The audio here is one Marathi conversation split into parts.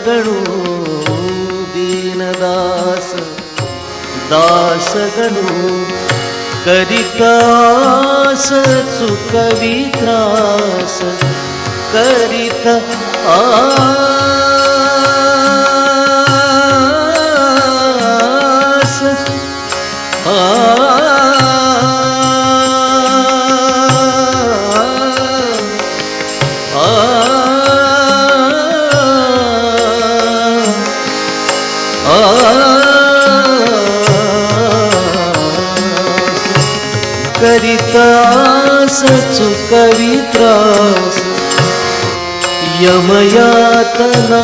गणू दीनदास दास गणू करितास चुकवी त्रास करीत आस करितास चुकवी त्रास यमयातना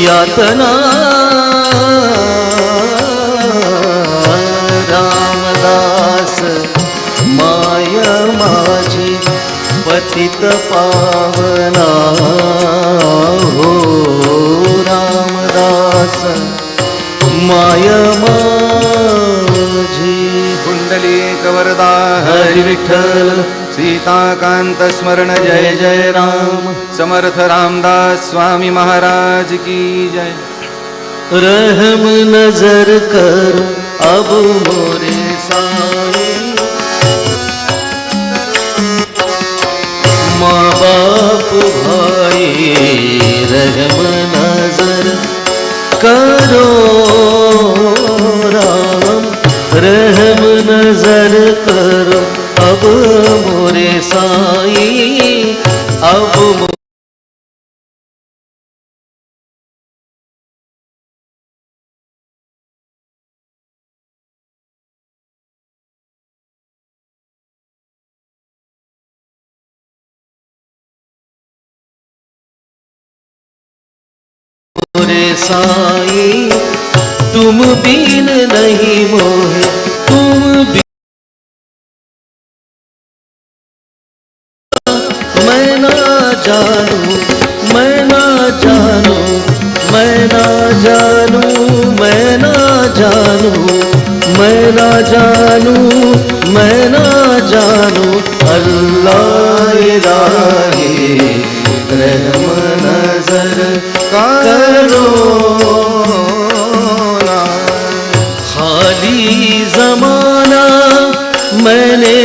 यातना रामदास माय माझी पतित पावना हो रामदास माय माझी कुंडलिक वरदा हरि विठ्ठल सीताकांत स्मरण जय जय राम समर्थ रामदास स्वामी महाराज की जय। रहम नजर कर अब मोरे साईं माँ बाप भाई रहम नजर करो राम रहम नजर करो अब मोरे साईं अब मोरे साईं तुम बिन नहीं मोहे तुम बिन मैं ना जानू मैं ना जानू मैं ना जानू मैं ना जानू मैं ना जानू मैं ना जानू अल्लाह इलाही रहम नजर करो ना। खाली जमाना मैंने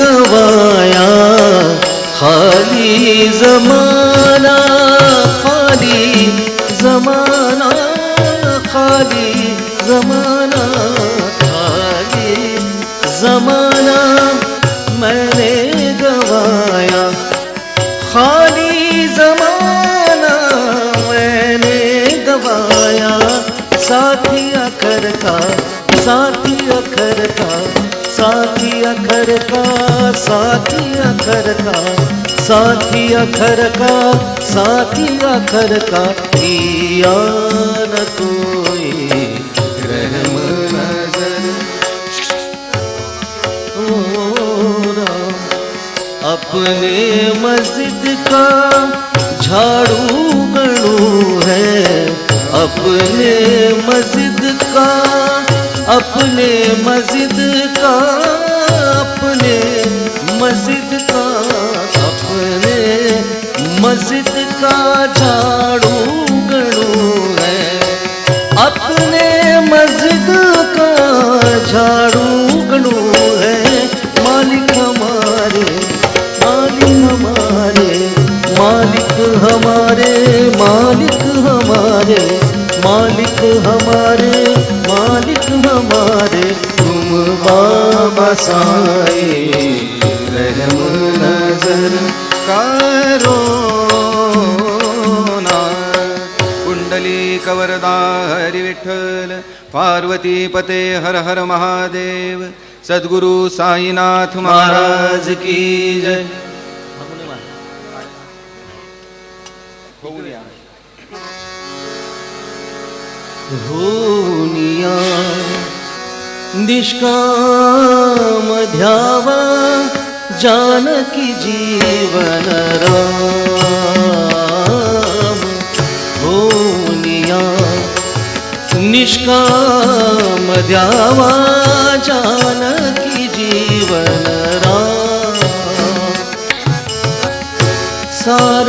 गवाया खाली जमाना खाली जमाना खाली जमाना खाली जमाना मैंने गवाया खाली जमाना मैंने गवाया साथी अखर का साथी अखर का साथी अखर का साथी अखर का साथी अखर का साथी अखर का किया न कोई रहम नजर ओ राम अपने मस्जिद का झाड़ू गणू है अपने मस्जिद का अपने मस्जिद का अपने मस्जिद का अपने मस्जिद का झाड़ू गणू है अपने मस्जिद का झाड़ू गणू है मालिक हमारे मालिक हमारे मालिक हमारे मालिक हमारे मालिक हमारे मालिक हमारे तुम बाबा साईं रहम नजर करो ना। कुंडलिक वरदा हरि विठ्ठल पार्वती पते हर हर महादेव सद्गुरु साईनाथ महाराज की जय। होनिया निष्काम ध्यावा जानकी जीवन राम होनिया निष्काम ध्यावा जानकी जीवन राम सार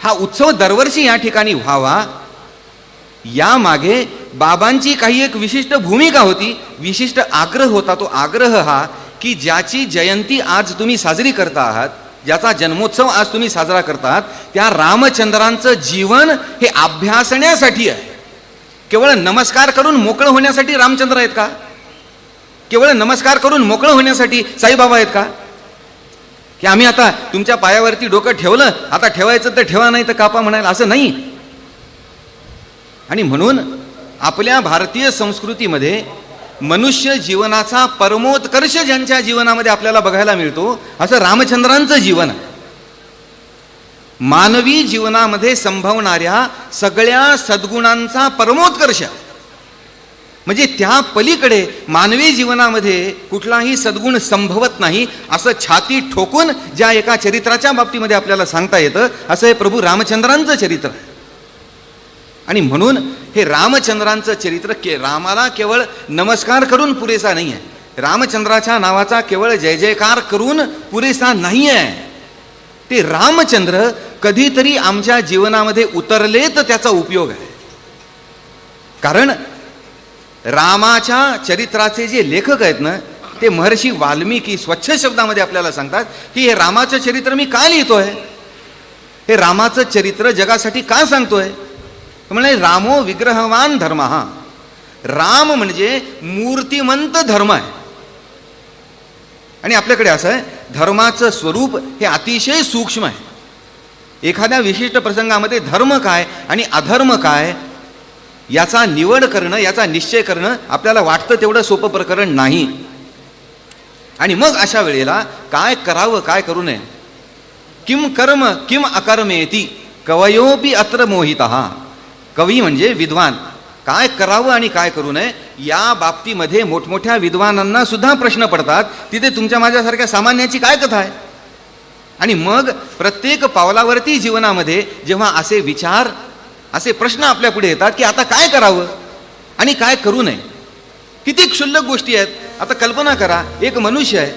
हा उत्सव दरवर्षी या ठिकाणी व्हावा, यामागे बाबांची काही एक विशिष्ट भूमिका होती, विशिष्ट आग्रह होता. तो आग्रह हा की ज्याची जयंती आज तुम्ही साजरी करता आहात, ज्याचा जन्मोत्सव आज तुम्ही साजरा करता आहात, त्या रामचंद्रांचं जीवन हे अभ्यासण्यासाठी आहे. केवळ नमस्कार करून मोकळं होण्यासाठी रामचंद्र आहेत का? केवळ नमस्कार करून मोकळं होण्यासाठी साईबाबा आहेत का? की आम्ही आता तुमच्या पायावरती डोकं ठेवलं, आता ठेवायचं तर ठेवा, नाही तर कापा म्हणायला, असं नाही. आणि म्हणून आपल्या भारतीय संस्कृतीमध्ये मनुष्य जीवनाचा परमोत्कर्ष ज्यांच्या जीवनामध्ये आपल्याला बघायला मिळतो, असं रामचंद्रांचं जीवन आहे. मानवी जीवनामध्ये संभवणाऱ्या सगळ्या सद्गुणांचा परमोत्कर्ष, म्हणजे त्या पलीकडे मानवी जीवनामध्ये कुठलाही सद्गुण संभवत नाही, असं छाती ठोकून ज्या एका चरित्राच्या बाबतीमध्ये आपल्याला सांगता येतं, असं हे प्रभू रामचंद्रांचं चरित्र आहे. आणि म्हणून हे रामचंद्रांचं चरित्र रामाला केवळ नमस्कार करून पुरेसा नाही आहे, रामचंद्राच्या नावाचा केवळ जय जयकार करून पुरेसा नाही आहे. ते रामचंद्र कधीतरी आमच्या जीवनामध्ये उतरले तर त्याचा उपयोग आहे. कारण रामाच्या चरित्राचे जे लेखक आहेत ना, ते महर्षी वाल्मिकी स्वच्छ शब्दामध्ये आपल्याला सांगतात की हे रामाचं चरित्र मी का लिहितोय, हे रामाचं चरित्र जगासाठी का सांगतोय. म्हणजे रामो विग्रहवान धर्म, हा राम म्हणजे मूर्तिमंत धर्म आहे. आणि आपल्याकडे असं आहे, धर्माचं स्वरूप हे अतिशय सूक्ष्म आहे. एखाद्या विशिष्ट प्रसंगामध्ये धर्म काय आणि अधर्म काय याचा निवड करणं, याचा निश्चय करणं आपल्याला वाटतं तेवढं सोपं प्रकरण नाही. आणि मग अशा वेळेला काय करावं, काय करू नये. किम कर्म किम अकर्मेती कवयोपी अत्र मोहितः. कवी म्हणजे विद्वान. काय करावं आणि काय करू नये या बाबतीमध्ये मोठमोठ्या विद्वानांना सुद्धा प्रश्न पडतात. तिथे तुमच्या माझ्यासारख्या सामान्याची काय कथा आहे. आणि मग प्रत्येक पावलावरती जीवनामध्ये जेव्हा असे विचार, असे प्रश्न आपल्या पुढे येतात की आता काय करावं आणि काय करू नये, किती क्षुल्लक गोष्टी आहेत. आता कल्पना करा, एक मनुष्य आहे,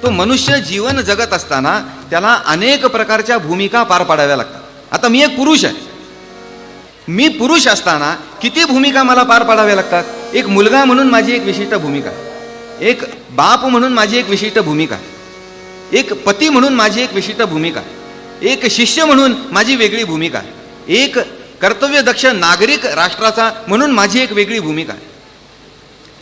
तो मनुष्य जीवन जगत असताना त्याला अनेक प्रकारच्या भूमिका पार पाडाव्या लागतात. आता मी एक पुरुष आहे, मी पुरुष असताना किती भूमिका मला पार पाडाव्या लागतात. एक मुलगा म्हणून माझी एक विशिष्ट भूमिका आहे, एक बाप म्हणून माझी एक विशिष्ट भूमिका आहे, एक पती म्हणून माझी एक विशिष्ट भूमिका आहे, एक शिष्य म्हणून माझी वेगळी भूमिका आहे, एक कर्तव्यदक्ष नागरिक राष्ट्राचा म्हणून माझी एक वेगळी भूमिका आहे.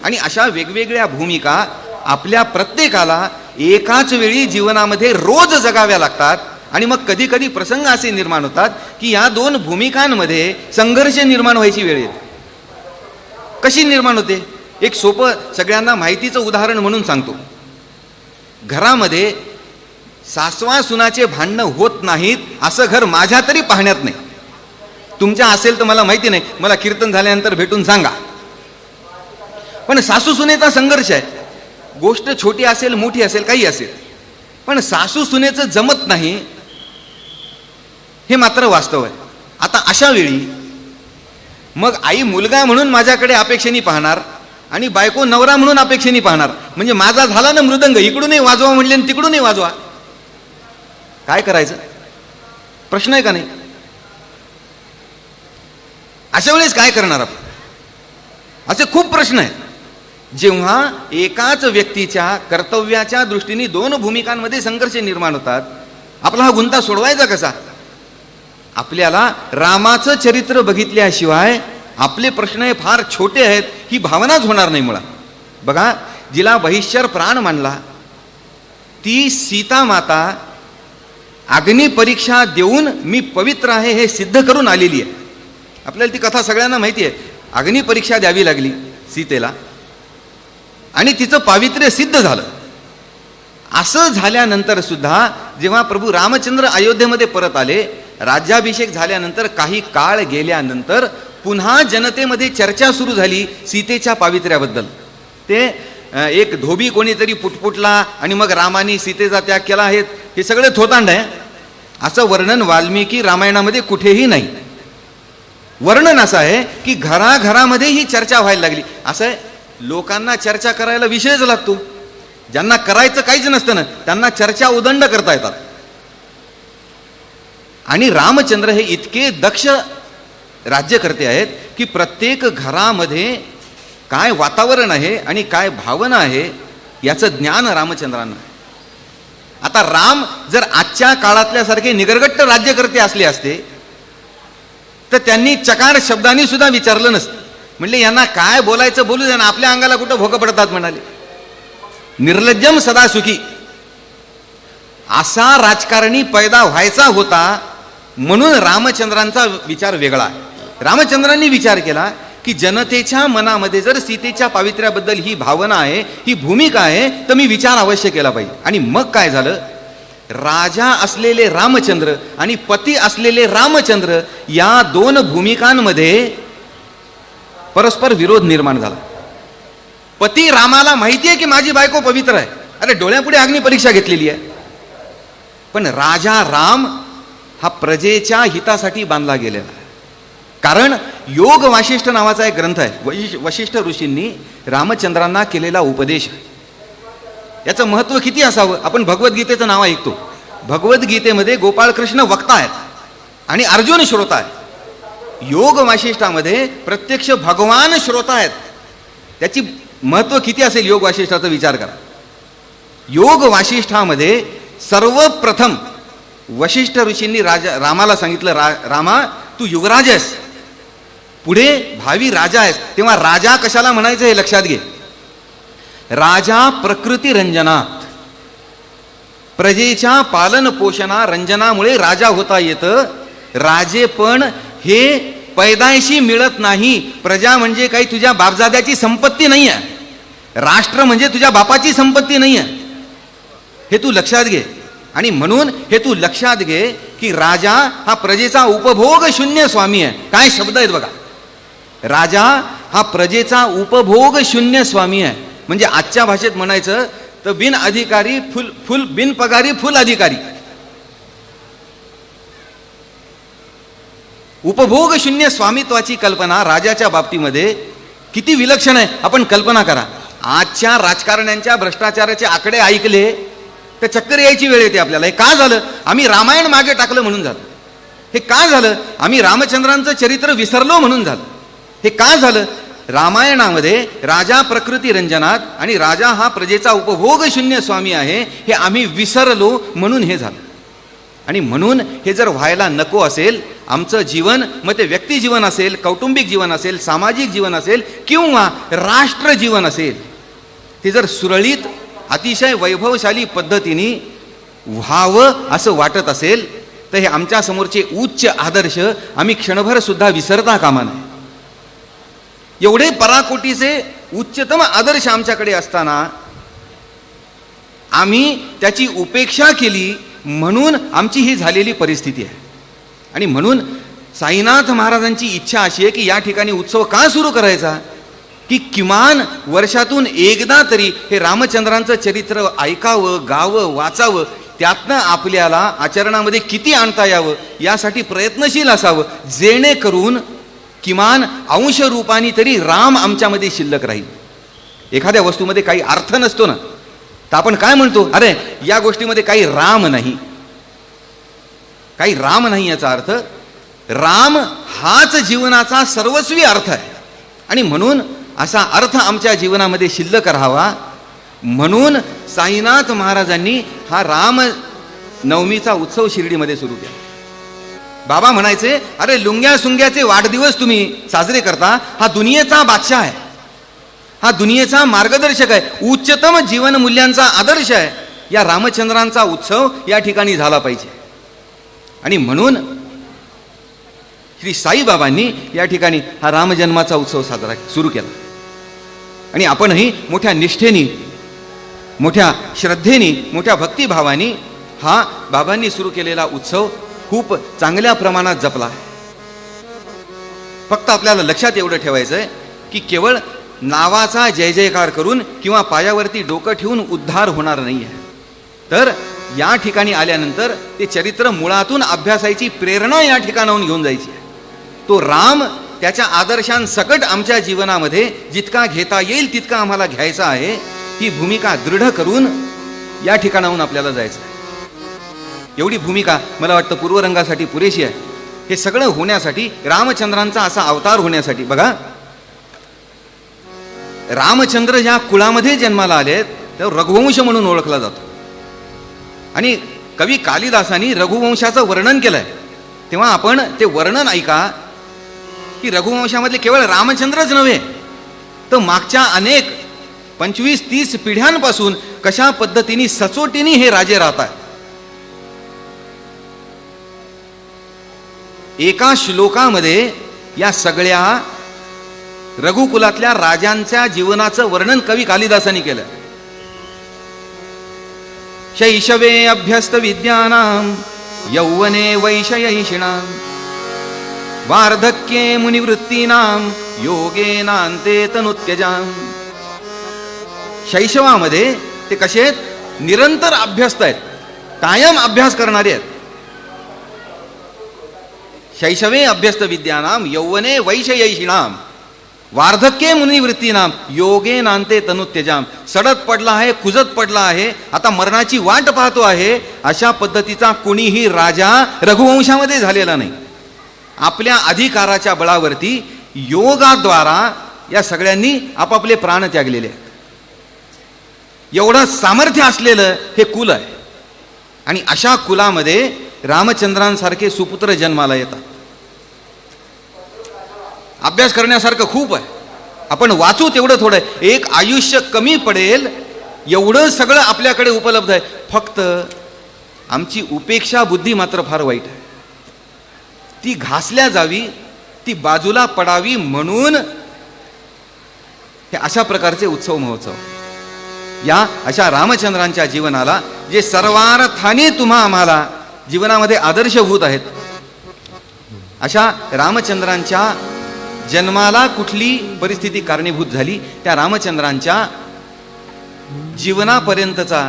आणि अशा वेगवेगळ्या भूमिका आपल्या प्रत्येकाला एकाच वेळी जीवनामध्ये रोज जगाव्या लागतात. आणि मग कधी कधी प्रसंग असे निर्माण होतात की या दोन भूमिकांमध्ये संघर्ष निर्माण व्हायची वेळ येते. कशी निर्माण होते, एक सोपं सगळ्यांना माहितीचं उदाहरण म्हणून सांगतो. घरामध्ये सासवा सुनाचे भांडणं होत नाहीत असं घर माझ्या तरी पाहण्यात नाही. तुमच्या असेल तर मला माहिती नाही, मला कीर्तन झाल्यानंतर भेटून सांगा. पण सासू सुनेचा संघर्ष आहे. गोष्ट छोटी असेल, मोठी असेल, काही असेल, पण सासू सुनेचं जमत नाही, हे मात्र वास्तव आहे. आता अशा वेळी मग आई मुलगा म्हणून माझ्याकडे अपेक्षेने पाहणार आणि बायको नवरा म्हणून अपेक्षेने पाहणार. म्हणजे माझा झाला ना मृदंग, इकडूनही वाजवा म्हणले आणि तिकडूनही वाजवा. काय करायचं, प्रश्न आहे का नाही. अशा वेळेस काय करणार आपण, असे खूप प्रश्न आहेत. जेव्हा एकाच व्यक्तीच्या कर्तव्याच्या दृष्टीने दोन भूमिकांमध्ये संघर्ष निर्माण होतात, आपला हा गुंता सोडवायचा कसा. आपल्याला रामाचं चरित्र बघितल्याशिवाय आपले प्रश्न हे फार छोटे आहेत ही भावनाच होणार नाही मुळात. बघा, जिला बहिष्कर प्राण मानला ती सीता माता अग्नी परीक्षा देऊन मी पवित्र आहे हे सिद्ध करून आलेली आहे. आपल्याला ती कथा सगळ्यांना माहिती आहे. अग्नी परीक्षा द्यावी लागली सीतेला आणि तिचं पावित्र्य सिद्ध झालं. असं झाल्यानंतर सुद्धा जेव्हा प्रभू रामचंद्र अयोध्येमध्ये परत आले, राज्याभिषेक झाल्यानंतर काही काळ गेल्यानंतर पुन्हा जनतेमध्ये चर्चा सुरू झाली सीतेच्या पावित्र्याबद्दल. ते एक धोबी कोणीतरी पुटपुटला आणि मग रामाने सीतेचा त्याग केला, हे सगळं थोतांड आहे. असं वर्णन वाल्मिकी रामायणामध्ये कुठेही नाही. वर्णन असं आहे की घराघरामध्ये ही चर्चा व्हायला लागली. असं आहे, लोकांना चर्चा करायला विषयच लागतो. ज्यांना करायचं काहीच नसतं ना, त्यांना चर्चा उदंड करता येतात. आणि रामचंद्र हे इतके दक्ष राज्यकर्ते आहेत की प्रत्येक घरामध्ये काय वातावरण आहे आणि काय भावना आहे याचं ज्ञान रामचंद्रांना आहे. आता राम जर आजच्या काळातल्यासारखे निगरगट्ट राज्यकर्ते असले असते तर त्यांनी चकार शब्दांनी सुद्धा विचारलं नसतं. म्हणले यांना काय बोलायचं बोलू द्या ना, आपल्या अंगाला कुठं भोकं पडतात म्हणाले. निर्लज्जम सदा सुखी असा राजकारणी पैदा व्हायचा होता, म्हणून रामचंद्रांचा विचार वेगळा आहे. रामचंद्रांनी विचार केला की जनतेच्या मनामध्ये जर सीतेच्या पावित्र्याबद्दल ही भावना आहे, ही भूमिका आहे, तर मी विचार अवश्य केला पाहिजे. आणि मग काय झालं, राजा असलेले रामचंद्र आणि पती असलेले रामचंद्र या दोन भूमिकांमध्ये परस्पर विरोध निर्माण झाला. पती रामाला माहिती आहे की माझी बायको पवित्र आहे, अरे डोळ्यापुढे अग्निपरीक्षा घेतलेली आहे, पण राजा राम हा प्रजेच्या हितासाठी बांधला गेलेला आहे. कारण योग वाशिष्ठ नावाचा एक ग्रंथ आहे, वशिष्ठ ऋषींनी रामचंद्रांना केलेला उपदेश. याचं महत्व किती असावं. आपण भगवद्गीतेचं नाव ऐकतो, भगवद्गीतेमध्ये गोपाळकृष्ण वक्ता आहेत आणि अर्जुन श्रोता आहे. योग वाशिष्ठामध्ये प्रत्यक्ष भगवान श्रोता आहेत. त्याची महत्व किती असेल योग वाशिष्ठाचा विचार करा. योग वाशिष्ठामध्ये सर्वप्रथम वशिष्ठ ऋषींनी रामाला सांगितलं, रामा तू युवराज आहेस, पुढे भावी राजा आहेस. तेव्हा राजा कशाला म्हणायचं हे लक्षात घे. राजा प्रकृती रंजनात, प्रजेच्या पालन पोषणा रंजनामुळे राजा होता येतं. राजेपण हे पैदायशी मिळत नाही. प्रजा म्हणजे काही तुझ्या बापजाद्याची संपत्ती नाही आहे, राष्ट्र म्हणजे तुझ्या बापाची संपत्ती नाही आहे, हे तू लक्षात घे. आणि म्हणून हे तू लक्षात घे की राजा हा प्रजेचा उपभोग शून्य स्वामी आहे. काय शब्द आहेत बघा, राजा हा प्रजेचा उपभोग शून्य स्वामी आहे. म्हणजे आजच्या भाषेत म्हणायचं तर बिन अधिकारी फुल बिन पगारी फुल अधिकारी. उपभोग शून्य स्वामित्वाची कल्पना राजाच्या बाबतीमध्ये किती विलक्षण आहे आपण कल्पना करा. आजच्या राजकारण्यांच्या भ्रष्टाचाराचे आकडे ऐकले तर चक्कर यायची वेळ येते आपल्याला. हे का झालं, आम्ही रामायण मागे टाकलं म्हणून झालं. हे का झालं, आम्ही रामचंद्रांचं चरित्र विसरलो म्हणून झालं. हे का झालं, रामायणामध्ये राजा प्रकृती रंजनात आणि राजा हा प्रजेचा उपभोग शून्य स्वामी आहे हे आम्ही विसरलो म्हणून हे झालं. आणि म्हणून हे जर व्हायला नको असेल, आमचं जीवन, मग ते व्यक्ती जीवन असेल, कौटुंबिक जीवन असेल, सामाजिक जीवन असेल किंवा राष्ट्र जीवन असेल, ते जर सुरळीत अतिशय वैभवशाली पद्धतीने व्हावं असं वाटत असेल तर हे आमच्या समोरचे उच्च आदर्श आम्ही क्षणभर सुद्धा विसरता कामा नये. एवढे पराकोटीचे उच्चतम आदर्श आमच्याकडे असताना आम्ही त्याची उपेक्षा केली म्हणून आमची ही झालेली परिस्थिती आहे. आणि म्हणून साईनाथ महाराजांची इच्छा अशी आहे की या ठिकाणी उत्सव का सुरू करायचा, की किमान वर्षातून एकदा तरी हे रामचंद्रांचं चरित्र ऐकावं, गावं, वाचावं, त्यातनं आपल्याला आचरणामध्ये किती आणता यावं यासाठी प्रयत्नशील असावं, जेणेकरून किमान अंश रूपाने तरी राम आमच्यामध्ये शिल्लक राहील. एखाद्या वस्तूमध्ये काही अर्थ नसतो ना, तर आपण काय म्हणतो, अरे या गोष्टीमध्ये काही राम नाही, काही राम नाही. याचा अर्थ राम हाच जीवनाचा सर्वस्वी अर्थ आहे. आणि म्हणून असा अर्थ आमच्या जीवनामध्ये शिल्लक राहावा म्हणून साईनाथ महाराजांनी हा राम नवमीचा उत्सव शिर्डीमध्ये सुरू केला. बाबा म्हणायचे, अरे लुंग्या सुंग्याचे वाढदिवस तुम्ही साजरे करता, हा दुनियेचा बादशाह आहे, हा दुनियेचा मार्गदर्शक आहे, उच्चतम जीवन मूल्यांचा आदर्श आहे. या रामचंद्रांचा उत्सव या ठिकाणी झाला पाहिजे. आणि म्हणून श्री साईबाबांनी या ठिकाणी हा रामजन्माचा उत्सव साजरा सुरू केला. आणि आपणही मोठ्या निष्ठेने, मोठ्या श्रद्धेने, मोठ्या भक्तिभावाने हा बाबांनी सुरू केलेला उत्सव खूप चांगल्या प्रमाणात जपला आहे. फक्त आपल्याला लक्षात एवढं ठेवायचं आहे की केवळ नावाचा जय जयकार करून किंवा पायावरती डोकं ठेवून उद्धार होणार नाही आहे, तर या ठिकाणी आल्यानंतर ते चरित्र मुळातून अभ्यासायची प्रेरणा या ठिकाणाहून घेऊन जायची आहे. तो राम त्याच्या आदर्शांसकट आमच्या जीवनामध्ये जितका घेता येईल तितका आम्हाला घ्यायचा आहे. ही भूमिका दृढ करून या ठिकाणाहून आपल्याला जायचं आहे. एवढी भूमिका मला वाटतं पूर्वरंगासाठी पुरेशी आहे. हे सगळं होण्यासाठी रामचंद्रांचा असा अवतार होण्यासाठी बघा, रामचंद्र ज्या कुळामध्ये जन्माला आलेत तर रघुवंश म्हणून ओळखला जातो. आणि कवी कालिदासांनी रघुवंशाचं वर्णन केलंय, तेव्हा आपण ते वर्णन ऐका की रघुवंशामधले केवळ रामचंद्रच नव्हे तर मागच्या अनेक 25-30 पिढ्यांपासून कशा पद्धतीने सचोटीने हे राजे राहतात. एका श्लोकामध्ये या सगळ्या रघुकुलातल्या राजांच्या जीवनाचं वर्णन कवी कालिदासांनी केलं. शैशवे अभ्यस्त विद्यानां यौवने वैषयिषिणां वार्धक्ये मुनिवृत्तीनां योगेनान्ते तनुत्यजां. शैशवामध्ये ते कसे आहेत? निरंतर अभ्यस्त आहेत, कायम अभ्यास करणारे आहेत. शैशवे अभ्यस्त विद्यानां यौवने वैषयिषिणां वार्धक्ये मुनिवृत्तीनां योगेनान्ते तनुत्यजां. सडत पडला आहे, कुजत पडला आहे, आता मरणाची वाट पाहतो आहे, अशा पद्धतीचा कोणीही राजा रघुवंशामध्ये झालेला नाही. आपल्या अधिकाराच्या बळावरती योगाद्वारा या सगळ्यांनी आपापले प्राण त्यागलेले आहेत. एवढं सामर्थ्य असलेलं हे कुल आहे. आणि अशा कुलामध्ये रामचंद्रांसारखे सुपुत्र जन्माला येतात. अभ्यास करण्यासारखं खूप आहे, आपण वाचू तेवढं थोडं आहे. एक आयुष्य कमी पडेल एवढं सगळं आपल्याकडे उपलब्ध आहे. फक्त आमची उपेक्षा बुद्धी मात्र फार वाईट आहे. ती घासल्या जावी, ती बाजूला पडावी म्हणून हे अशा प्रकारचे उत्सव महोत्सव. या अशा रामचंद्रांच्या जीवनाला जे सर्वार्थाने तुम्हा आम्हाला जीवनामध्ये आदर्शभूत आहेत, अशा रामचंद्रांच्या जन्माला कुठली परिस्थिती कारणीभूत झाली, त्या रामचंद्रांच्या जीवनापर्यंतचा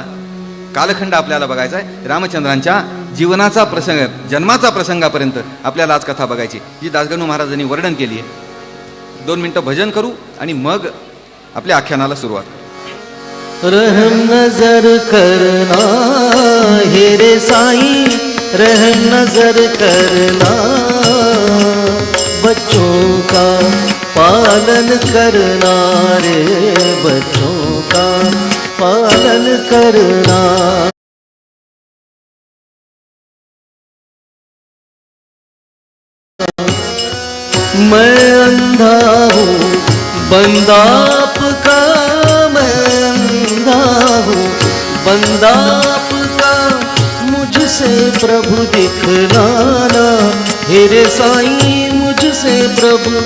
कालखंड आपल्याला बघायचा आहे. रामचंद्रांच्या जीवनाचा प्रसंग, जन्माचा प्रसंगापर्यंत आपल्याला आज कथा बघायची, जी दासगणू महाराजांनी वर्णन केली आहे. 2 मिनिटं भजन करू आणि मग आपल्या आख्यानाला सुरुवात करू. रहम नजर करना हे रे साईं, रहम नजर करना, बच्चों का पालन करना रे, बच्चों का पालन करना. मैं अंधा हूँ बंदा आपका, मैं अंधा हूँ बंदा आपका, मुझसे प्रभु दिखलाना हे रे साईं, मुझसे प्रभु